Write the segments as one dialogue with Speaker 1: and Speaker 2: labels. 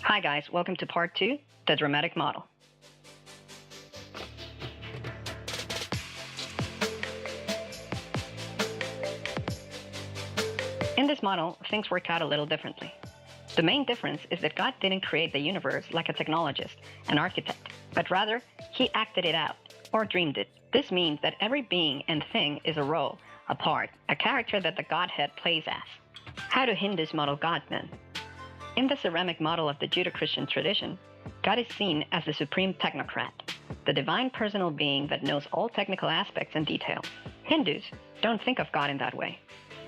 Speaker 1: Hi guys, welcome to part 2, the dramatic model. In this model, things work out a little differently. The main difference is that God didn't create the universe like a technologist, an architect, but rather, he acted it out, or dreamed it. This means that every being and thing is a role, a part, a character that the Godhead plays as. How do Hindus model God then? In the ceramic model of the Judeo-Christian tradition, God is seen as the supreme technocrat, the divine personal being that knows all technical aspects and details. Hindus don't think of God in that way.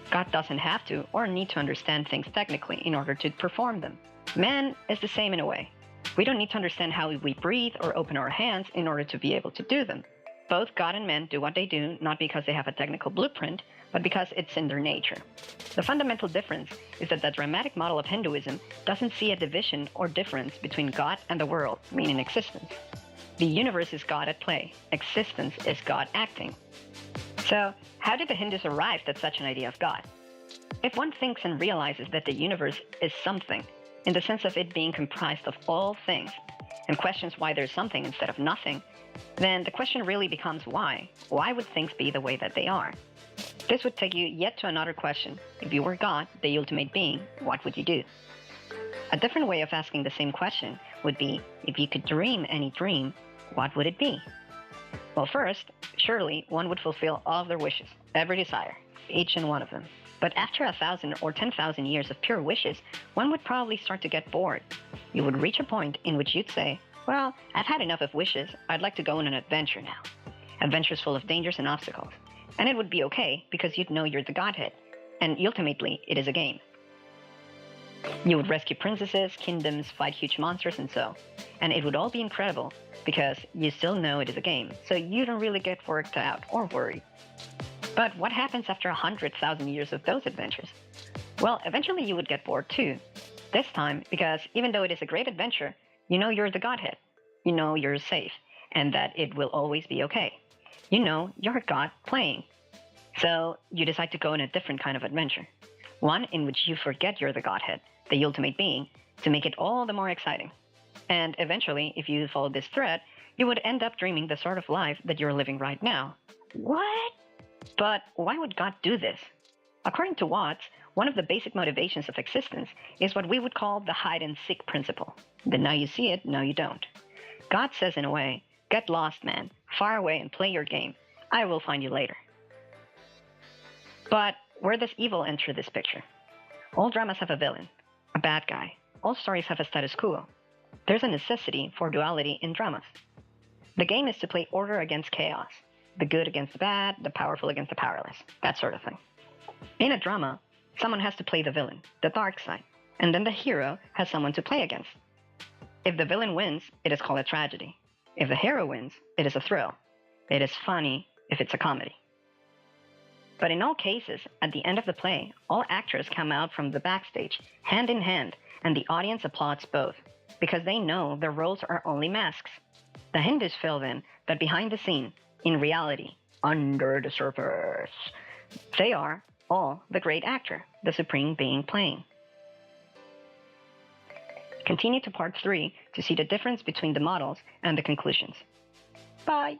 Speaker 1: God doesn't have to or need to understand things technically in order to perform them. Man is the same in a way. We don't need to understand how we breathe or open our hands in order to be able to do them. Both God and man do what they do not because they have a technical blueprint, but because it's in their nature. The fundamental difference is that the dramatic model of Hinduism doesn't see a division or difference between God and the world, meaning existence. The universe is God at play. Existence is God acting. So, how did the Hindus arrive at such an idea of God? If one thinks and realizes that the universe is something, in the sense of it being comprised of all things, and questions why there's something instead of nothing, then the question really becomes why. Why would things be the way that they are? This would take you yet to another question. If you were God, the ultimate being, what would you do? A different way of asking the same question would be, if you could dream any dream, what would it be? Well, first, surely one would fulfill all of their wishes, every desire, each and one of them. But after 1,000 or 10,000 years of pure wishes, one would probably start to get bored. You would reach a point in which you'd say, well, I've had enough of wishes, I'd like to go on an adventure now. Adventures full of dangers and obstacles. And it would be okay, because you'd know you're the Godhead. And ultimately, it is a game. You would rescue princesses, kingdoms, fight huge monsters, and so. And it would all be incredible, because you still know it is a game, so you don't really get worked out or worried. But what happens after 100,000 years of those adventures? Well, eventually you would get bored too. This time, because even though it is a great adventure, you know you're the Godhead. You know you're safe, and that it will always be okay. You know you're God playing. So you decide to go on a different kind of adventure. One in which you forget you're the Godhead, the ultimate being, to make it all the more exciting. And eventually, if you follow this thread, you would end up dreaming the sort of life that you're living right now. What? But why would God do this? According to Watts, one of the basic motivations of existence is what we would call the hide-and-seek principle. That now you see it, now you don't. God says in a way, get lost, man, far away and play your game. I will find you later. But where does evil enter this picture? All dramas have a villain, a bad guy. All stories have a status quo. There's a necessity for duality in dramas. The game is to play order against chaos, the good against the bad, the powerful against the powerless, that sort of thing. In a drama, someone has to play the villain, the dark side, and then the hero has someone to play against. If the villain wins, it is called a tragedy. If the hero wins, it is a thrill. It is funny if it's a comedy. But in all cases, at the end of the play, all actors come out from the backstage, hand in hand, and the audience applauds both, because they know their roles are only masks. The Hindus feel then that behind the scene, in reality, under the surface, they are all the great actor, the supreme being playing. Continue to part 3 to see the difference between the models and the conclusions. Bye!